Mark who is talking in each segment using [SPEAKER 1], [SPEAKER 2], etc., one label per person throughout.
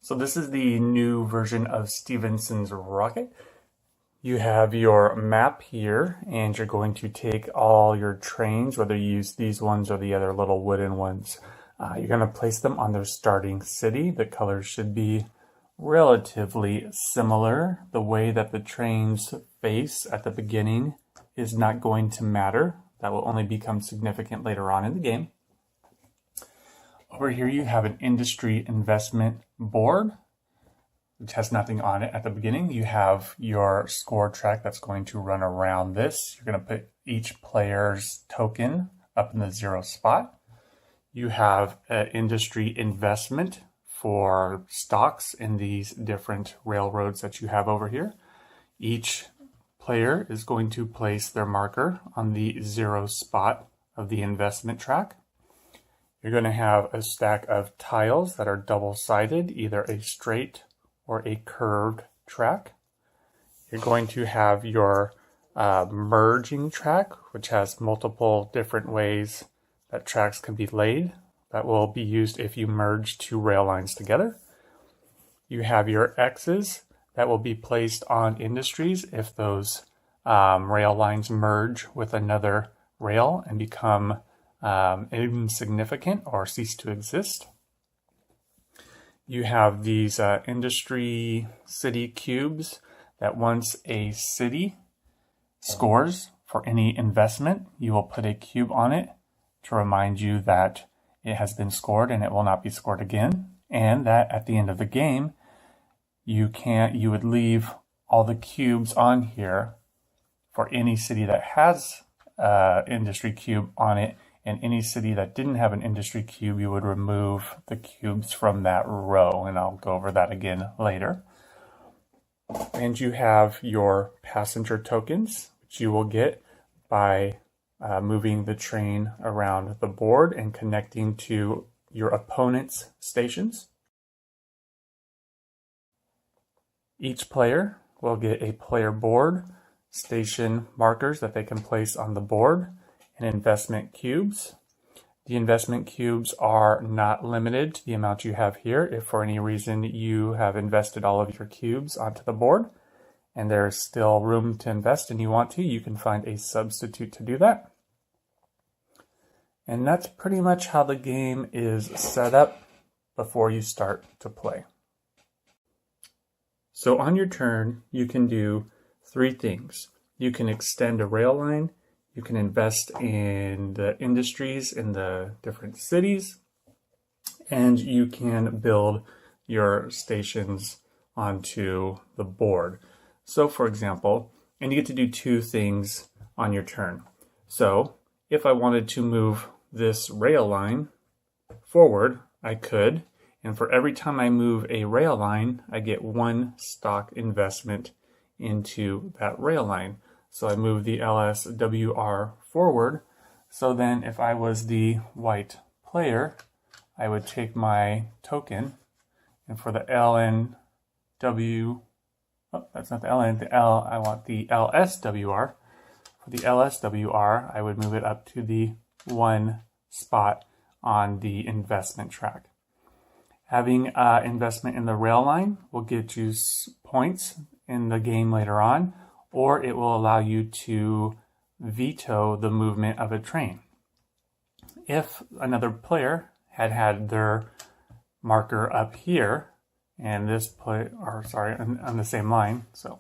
[SPEAKER 1] So this is the new version of Stephenson's rocket. You have your map here, and you're going to take all your trains, whether you use these ones or the other little wooden ones. You're going to place them on their starting city. The colors should be relatively similar. The way that the trains face at the beginning is not going to matter. That will only become significant later on in the game. Over here you have an industry investment board, which has nothing on it at the beginning. You have your score track that's going to run around this. You're going to put each player's token up in the 0 spot. You have an industry investment for stocks in these different railroads that you have over here. Each player is going to place their marker on the 0 spot of the investment track. You're going to have a stack of tiles that are double-sided, either a straight or a curved track. You're going to have your merging track, which has multiple different ways that tracks can be laid. That will be used if you merge two rail lines together. You have your X's that will be placed on industries if those rail lines merge with another rail and become insignificant or cease to exist. You have these industry city cubes that once a city scores for any investment, you will put a cube on it to remind you that it has been scored and it will not be scored again. And that at the end of the game, you would leave all the cubes on here for any city that has industry cube on it. And any city that didn't have an industry cube, you would remove the cubes from that row. And I'll go over that again later. And you have your passenger tokens, which you will get by moving the train around the board and connecting to your opponent's stations. Each player will get a player board, station markers that they can place on the board, and investment cubes. The investment cubes are not limited to the amount you have here. If for any reason you have invested all of your cubes onto the board and there's still room to invest and you want to, you can find a substitute to do that. And that's pretty much how the game is set up before you start to play. So on your turn, you can do 3 things. You can extend a rail line, you can invest in the industries in the different cities, and you can build your stations onto the board. So for example, and you get to do 2 things on your turn. So if I wanted to move this rail line forward, I could, and for every time I move a rail line, I get 1 stock investment into that rail line. So I move the LSWR forward. So then if I was the white player, I would take my token, and for the LNW, oh, that's not the LN, the L, I want the LSWR. For the LSWR, I would move it up to the 1 spot on the investment track. Having investment in the rail line will get you points in the game later on, or it will allow you to veto the movement of a train. If another player had their marker up here, and this player, or sorry, on the same line, so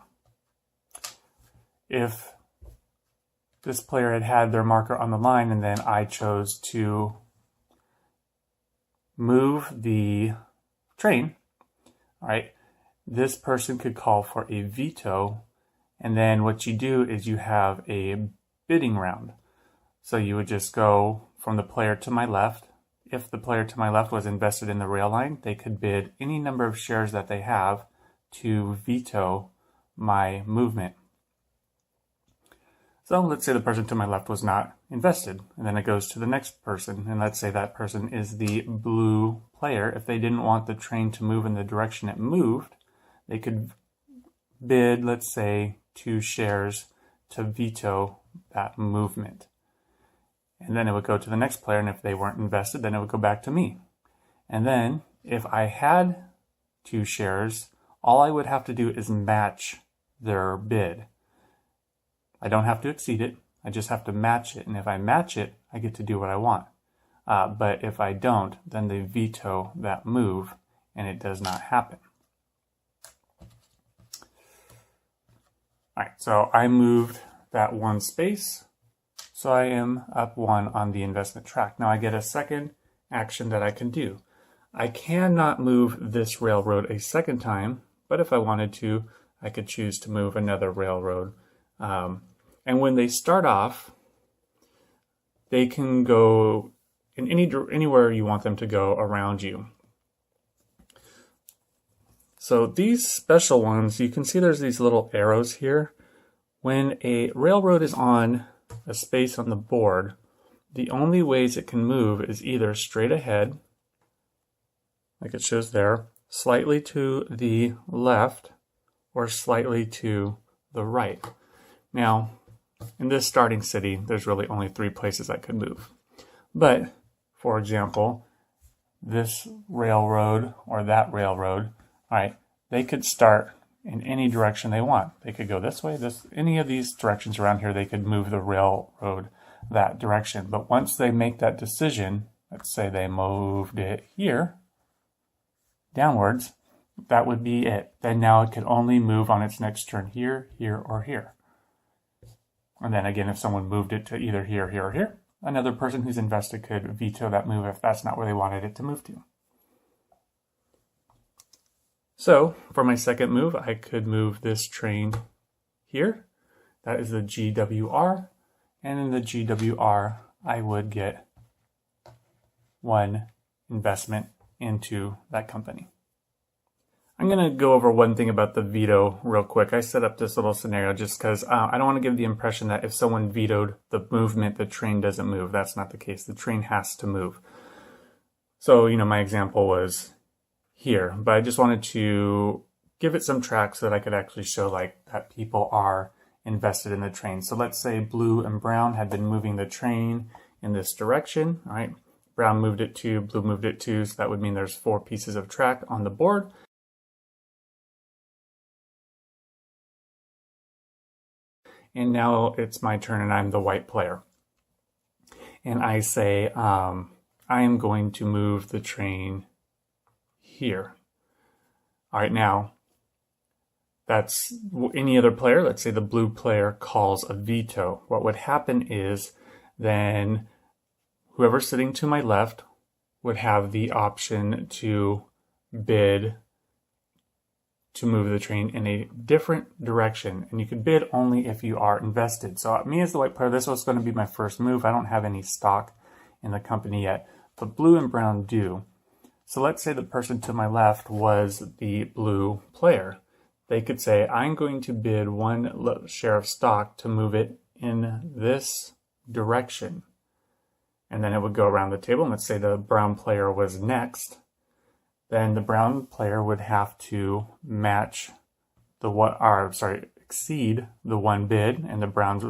[SPEAKER 1] if this player had their marker on the line and then I chose to move the train, all right, this person could call for a veto. And then what you do is you have a bidding round. So you would just go from the player to my left. If the player to my left was invested in the rail line, they could bid any number of shares that they have to veto my movement. So let's say the person to my left was not invested, and then it goes to the next person. And let's say that person is the blue player. If they didn't want the train to move in the direction it moved, they could bid, let's say, 2 shares to veto that movement. And then it would go to the next player, and if they weren't invested, then it would go back to me. And then if I had 2 shares, all I would have to do is match their bid. I don't have to exceed it. I just have to match it. And if I match it, I get to do what I want. But if I don't, then they veto that move and it does not happen. All right, so I moved that 1 space. So I am up 1 on the investment track. Now I get a second action that I can do. I cannot move this railroad a second time, but if I wanted to, I could choose to move another railroad. And when they start off, they can go in anywhere you want them to go around you. So these special ones, you can see there's these little arrows here. When a railroad is on a space on the board, the only ways it can move is either straight ahead, like it shows there, slightly to the left, or slightly to the right. Now, in this starting city, there's really only 3 places I could move. But, for example, this railroad or that railroad, all right, they could start in any direction they want. They could go this way, any of these directions around here, they could move the railroad that direction. But once they make that decision, let's say they moved it here, downwards, that would be it. Then now it could only move on its next turn here, here, or here. And then again, if someone moved it to either here, here, or here, another person who's invested could veto that move if that's not where they wanted it to move to. So for my second move, I could move this train here. That is the GWR. And in the GWR, I would get 1 investment into that company. I'm going to go over one thing about the veto real quick. I set up this little scenario just because I don't want to give the impression that if someone vetoed the movement, the train doesn't move. That's not the case. The train has to move. So, my example was here, but I just wanted to give it some track so that I could actually show that people are invested in the train. So let's say blue and brown had been moving the train in this direction. All right, brown moved it 2, blue moved it 2, so that would mean there's 4 pieces of track on the board. And now it's my turn and I'm the white player. And I say, I am going to move the train here. All right, now that's any other player. Let's say the blue player calls a veto. What would happen is then whoever's sitting to my left would have the option to bid to move the train in a different direction. And you can bid only if you are invested. So me as the white player, this was going to be my first move. I don't have any stock in the company yet, but blue and brown do. So let's say the person to my left was the blue player. They could say, I'm going to bid 1 share of stock to move it in this direction. And then it would go around the table. And let's say the brown player was next. Then the brown player would have to match exceed the 1 bid, and the browns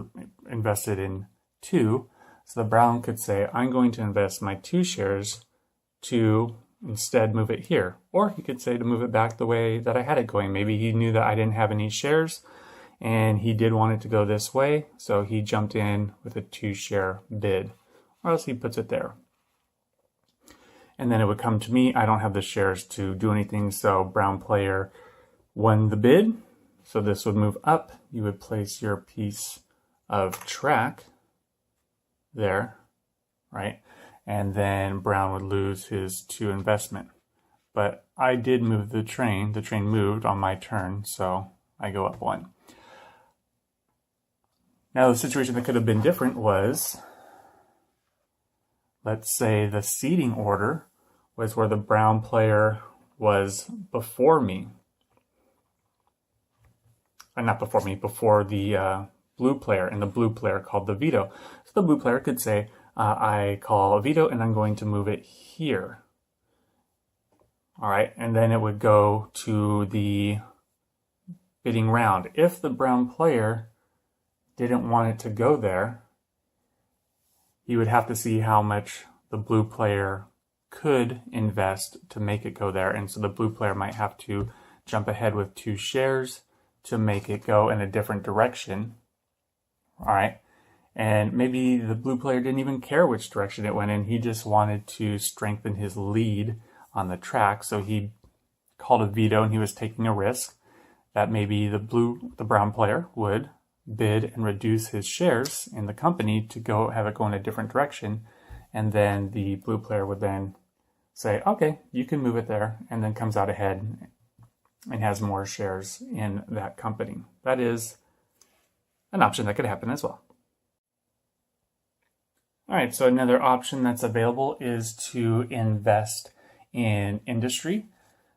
[SPEAKER 1] invested in 2. So the brown could say, I'm going to invest my 2 shares to instead move it here. Or he could say to move it back the way that I had it going. Maybe he knew that I didn't have any shares and he did want it to go this way, so he jumped in with a 2-share bid, or else he puts it there. And then it would come to me. I don't have the shares to do anything, so brown player won the bid. So this would move up. You would place your piece of track there, right? And then brown would lose his 2 investment. But I did move the train. The train moved on my turn, so I go up 1. Now the situation that could have been different was, let's say the seating order was where the brown player was before me. Not before me, before the blue player, and the blue player called the veto. So the blue player could say, I call a veto and I'm going to move it here. All right, and then it would go to the bidding round. If the brown player didn't want it to go there, he would have to see how much the blue player could invest to make it go there. And so the blue player might have to jump ahead with 2 shares to make it go in a different direction. All right. And maybe the blue player didn't even care which direction it went in. He just wanted to strengthen his lead on the track. So he called a veto and he was taking a risk that maybe the brown player would bid and reduce his shares in the company to have it go in a different direction. And then the blue player would then say, okay, you can move it there, and then comes out ahead and has more shares in that company. That is an option that could happen as well. All right, so another option that's available is to invest in industry.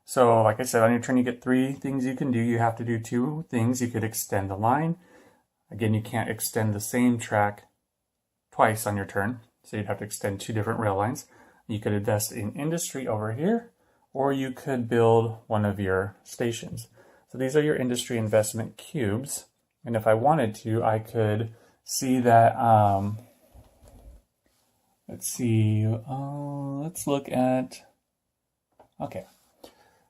[SPEAKER 1] So like I said, on your turn, you get 3 things you can do. You have to do 2 things. You could extend the line. Again, you can't extend the same track twice on your turn. So you'd have to extend 2 different rail lines. You could invest in industry over here, or you could build one of your stations. So these are your industry investment cubes. And if I wanted to, I could see that, let's look at, okay.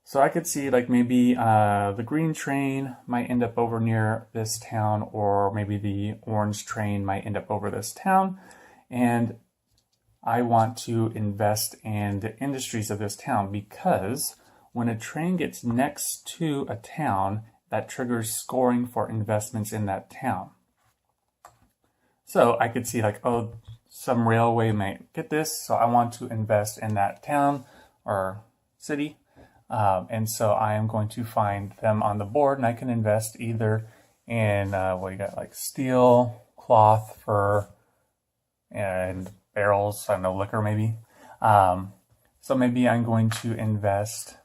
[SPEAKER 1] So I could see like maybe the green train might end up over near this town, or maybe the orange train might end up over this town. And I want to invest in the industries of this town, because when a train gets next to a town, that triggers scoring for investments in that town. So I could see like, oh, some railway might get this, so I want to invest in that town or city. And so I am going to find them on the board, and I can invest either in, what you got, like steel, cloth, fur, and barrels, I don't know, liquor maybe. So maybe I'm going to invest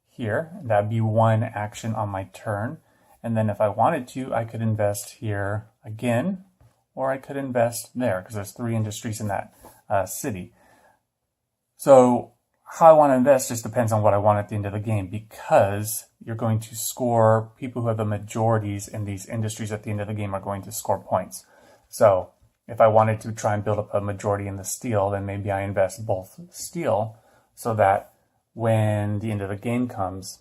[SPEAKER 1] here. That'd be 1 action on my turn. And then if I wanted to, I could invest here again, or I could invest there, because there's 3 industries in that city. So how I want to invest just depends on what I want at the end of the game, because you're going to score, people who have the majorities in these industries at the end of the game are going to score points. So if I wanted to try and build up a majority in the steel, then maybe I invest both steel, so that when the end of the game comes,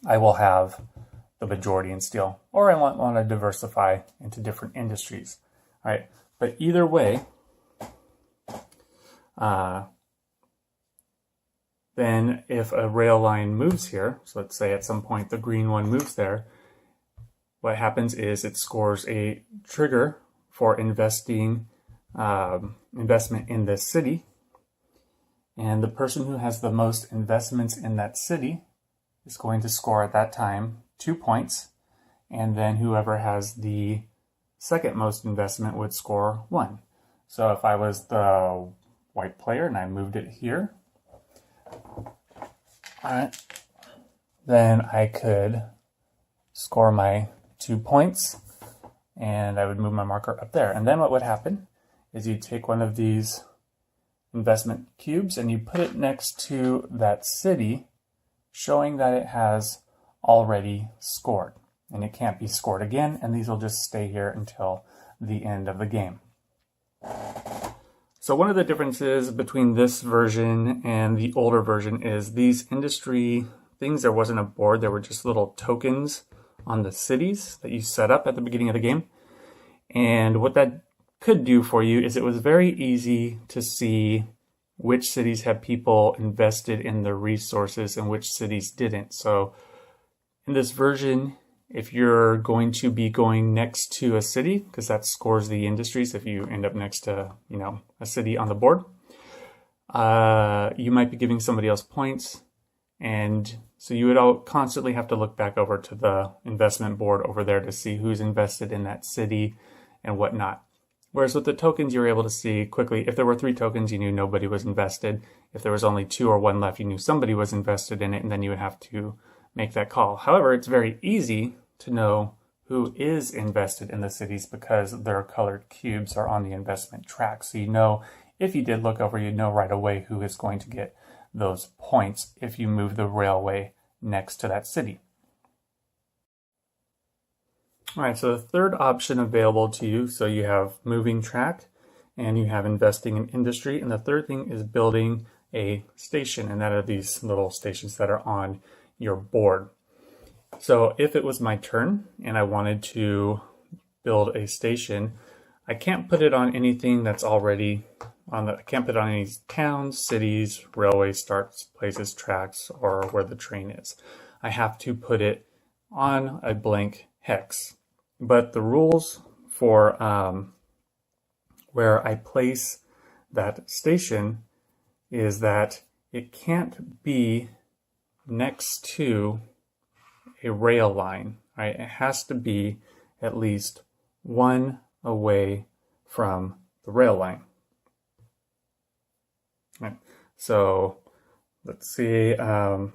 [SPEAKER 1] I will have the majority in steel. Or I want to diversify into different industries. All right. But either way, then if a rail line moves here, so let's say at some point the green one moves there, what happens is it scores a trigger for investment in this city. And the person who has the most investments in that city is going to score at that time 2 points. And then whoever has the second most investment would score 1. So if I was the white player and I moved it here, then I could score my 2 points, and I would move my marker up there. And then what would happen is you take one of these investment cubes and you put it next to that city, showing that it has already scored. And it can't be scored again, and these will just stay here until the end of the game. So one of the differences between this version and the older version is these industry things, there wasn't a board, there were just little tokens on the cities that you set up at the beginning of the game. And what that could do for you is it was very easy to see which cities had people invested in the resources and which cities didn't. So in this version, if you're going to be going next to a city, because that scores the industries if you end up next to, a city on the board, you might be giving somebody else points. And so you would all constantly have to look back over to the investment board over there to see who's invested in that city and whatnot. Whereas with the tokens, you were able to see quickly, if there were 3 tokens, you knew nobody was invested. If there was only 2 or 1 left, you knew somebody was invested in it, and then you would have to make that call. However, it's very easy to know who is invested in the cities because their colored cubes are on the investment track. So you know, if you did look over, you know right away who is going to get those points if you move the railway next to that city. All right, so the third option available to you, so you have moving track and you have investing in industry, and the third thing is building a station, and that are these little stations that are on your board. So if it was my turn and I wanted to build a station, I can't put it on anything that's already on I can't put it on any towns, cities, railway starts, places, tracks, or where the train is. I have to put it on a blank hex. But the rules for where I place that station is that it can't be next to a rail line, right? It has to be at least one away from the rail line. Right. So let's see. So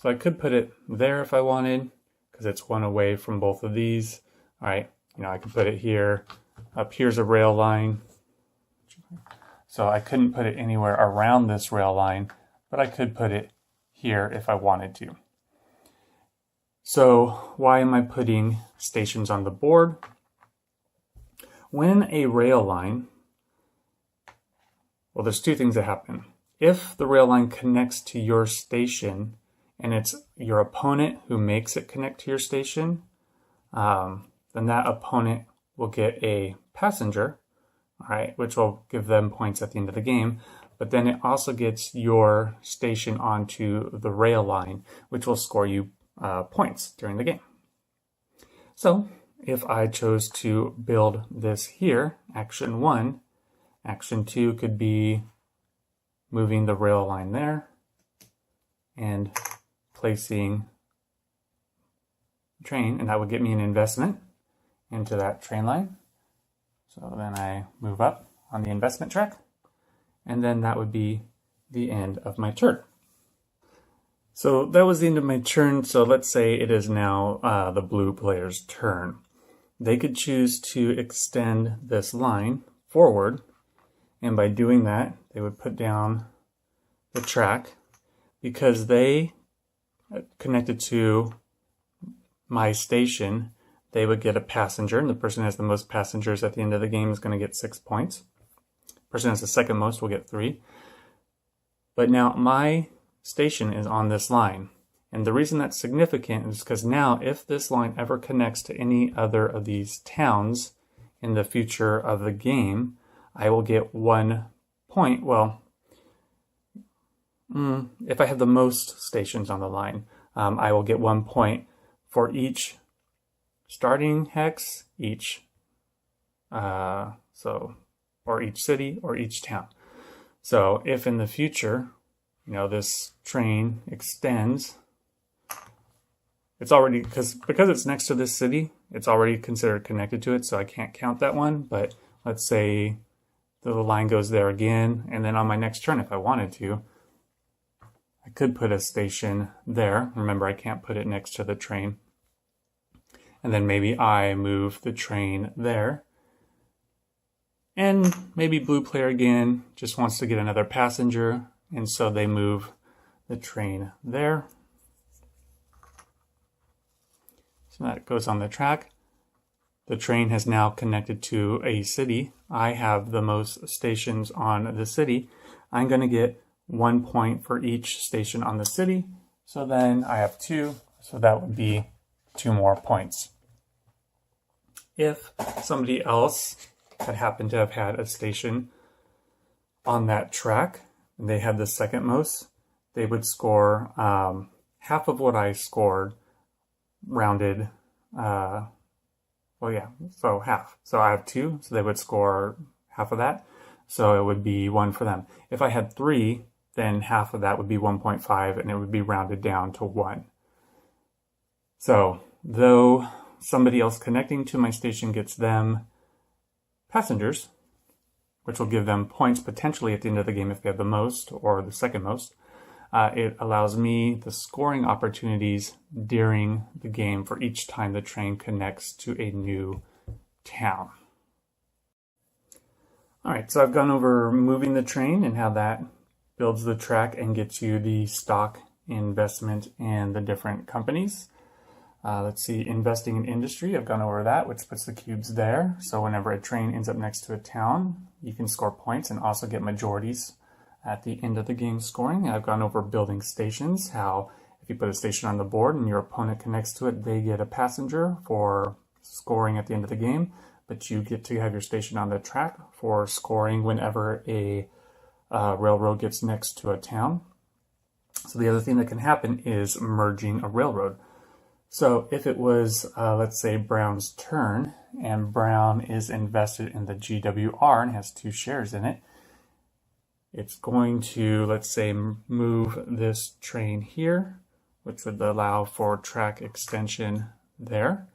[SPEAKER 1] I could put it there if I wanted, because it's one away from both of these. All right, I could put it here. Up here's a rail line. So I couldn't put it anywhere around this rail line, but I could put it here if I wanted to. So why am I putting stations on the board? When a rail line, well, there's two things that happen. If the rail line connects to your station and it's your opponent who makes it connect to your station, then that opponent will get a passenger, all right, which will give them points at the end of the game. But then it also gets your station onto the rail line, which will score you points during the game. So if I chose to build this here, action 1, action 2 could be moving the rail line there and placing train, and that would get me an investment into that train line. So then I move up on the investment track, and then that would be the end of my turn. So that was the end of my turn. So let's say it is now the blue player's turn. They could choose to extend this line forward, and by doing that, they would put down the track. Because they connected to my station, they would get a passenger, and the person who has the most passengers at the end of the game is going to get 6 points. The person who has the second most will get 3. But now my station is on this line. And the reason that's significant is because now if this line ever connects to any other of these towns in the future of the game, I will get 1 point. Well, if I have the most stations on the line, I will get 1 point for each starting hex, or each city or each town. So if in the future, this train extends, it's already, because it's next to this city, it's already considered connected to it, so I can't count that one. But let's say the line goes there again, and then on my next turn, if I wanted to, I could put a station there. Remember, I can't put it next to the train. And then maybe I move the train there. And maybe blue player again just wants to get another passenger, and so they move the train there. So that goes on the track. The train has now connected to a city. I have the most stations on the city. I'm going to get 1 point for each station on the city. So then I have 2. So that would be 2 more points. If somebody else had happened to have had a station on that track, and they had the second most, they would score half of what I scored, rounded. So half. So I have 2, so they would score half of that. So it would be 1 for them. If I had 3, then half of that would be 1.5, and it would be rounded down to 1. So though somebody else connecting to my station gets them passengers, which will give them points potentially at the end of the game if they have the most or the second most, it allows me the scoring opportunities during the game for each time the train connects to a new town. All right, so I've gone over moving the train and how that builds the track and gets you the stock investment in the different companies. Let's see, investing in industry, I've gone over that, which puts the cubes there. So whenever a train ends up next to a town, you can score points and also get majorities at the end of the game scoring. I've gone over building stations, how if you put a station on the board and your opponent connects to it, they get a passenger for scoring at the end of the game, but you get to have your station on the track for scoring whenever a railroad gets next to a town. So the other thing that can happen is merging a railroad. So if it was, let's say, Brown's turn, and Brown is invested in the GWR and has 2 shares in it, it's going to, let's say, move this train here, which would allow for track extension there.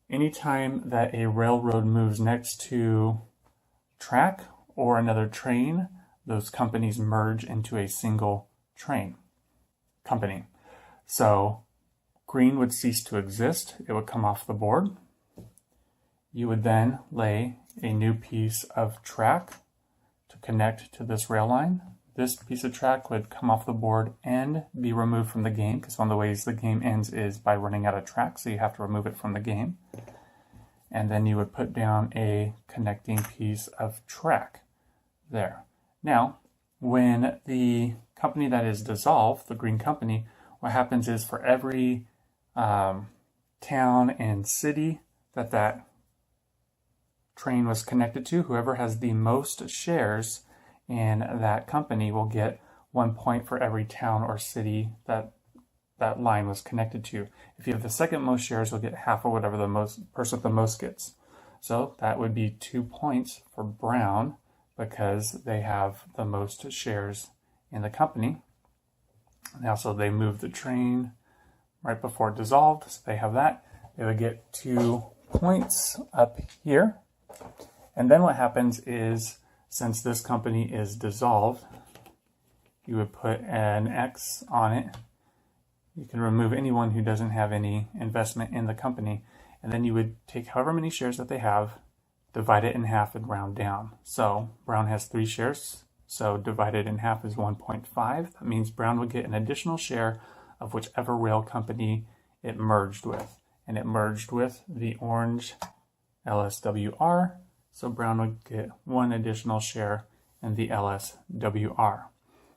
[SPEAKER 1] Anytime that a railroad moves next to track or another train, those companies merge into a single train company. So green would cease to exist. It would come off the board. You would then lay a new piece of track to connect to this rail line. This piece of track would come off the board and be removed from the game, because one of the ways the game ends is by running out of track, so you have to remove it from the game. And then you would put down a connecting piece of track there. Now, when the company that is dissolved, the green company, what happens is for every town and city that train was connected to, whoever has the most shares in that company will get 1 point for every town or city that line was connected to. If you have the second most shares, you'll get half of whatever the person with the most gets. So that would be 2 points for Brown because they have the most shares in the company. Now, so they moved the train right before it dissolved, so they have that. They would get 2 points up here. And then what happens is, since this company is dissolved, you would put an X on it. You can remove anyone who doesn't have any investment in the company. And then you would take however many shares that they have, divide it in half and round down. So Brown has 3 shares, so divided in half is 1.5. That means Brown would get an additional share of whichever rail company it merged with. And it merged with the orange LSWR, so Brown would get 1 additional share in the LSWR.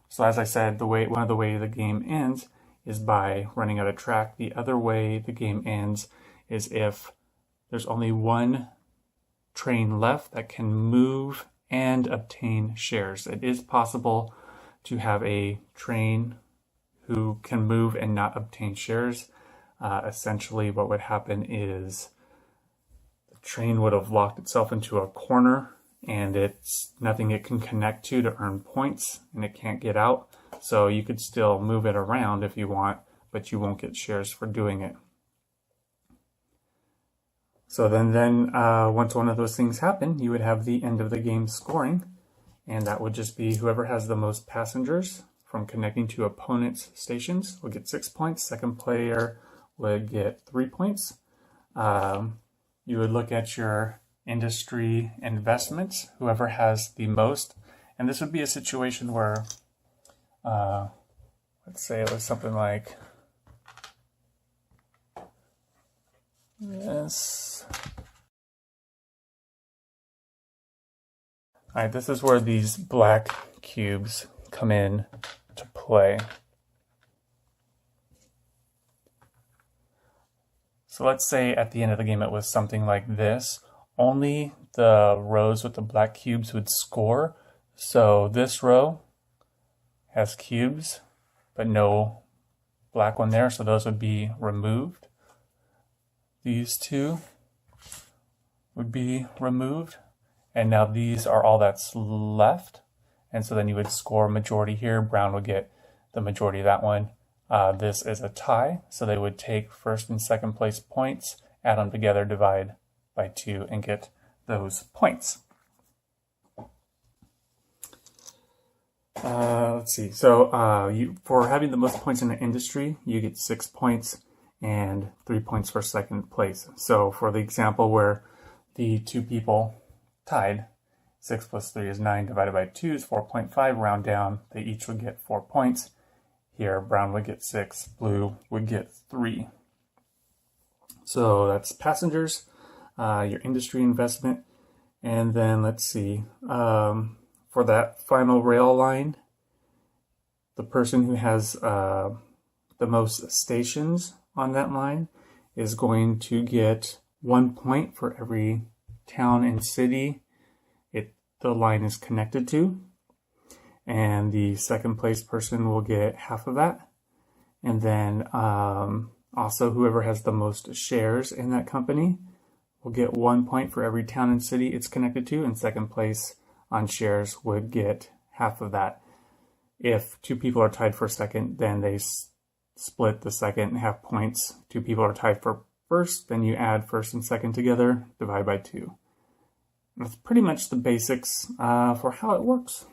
[SPEAKER 1] So as I said, one of the way the game ends is by running out of track. The other way the game ends is if there's only 1 train left that can move and obtain shares. It is possible to have a train who can move and not obtain shares. Essentially what would happen is the train would have locked itself into a corner and it's nothing it can connect to earn points, and it can't get out. So you could still move it around if you want, but you won't get shares for doing it. So then once one of those things happen, you would have the end of the game scoring, and that would just be whoever has the most passengers from connecting to opponents' stations will get 6 points. Second player would get 3 points. You would look at your industry investments, whoever has the most, and this would be a situation where, let's say it was something like this. All right, this is where these black cubes come in to play. So let's say at the end of the game it was something like this. Only the rows with the black cubes would score. So this row has cubes, but no black one there, so those would be removed. These 2 would be removed, and now these are all that's left. And so then you would score majority here. Brown would get the majority of that one. This is a tie, so they would take first and second place points, add them together, divide by 2, and get those points. Let's see. So for having the most points in the industry, you get 6 points and 3 points for second place. So for the example where the 2 people tied, 6 plus 3 is 9, divided by 2 is 4.5, round down, they each would get 4 points. Here, Brown would get 6, Blue would get 3. So that's passengers, your industry investment, and then let's see, for that final rail line, the person who has the most stations on that line is going to get 1 point for every town and city the line is connected to. And the second place person will get half of that. And then also whoever has the most shares in that company will get 1 point for every town and city it's connected to. And second place on shares would get half of that. If two people are tied for second, then they split the second half points. Two people are tied for first, then you add first and second together, divide by 2. That's pretty much the basics for how it works.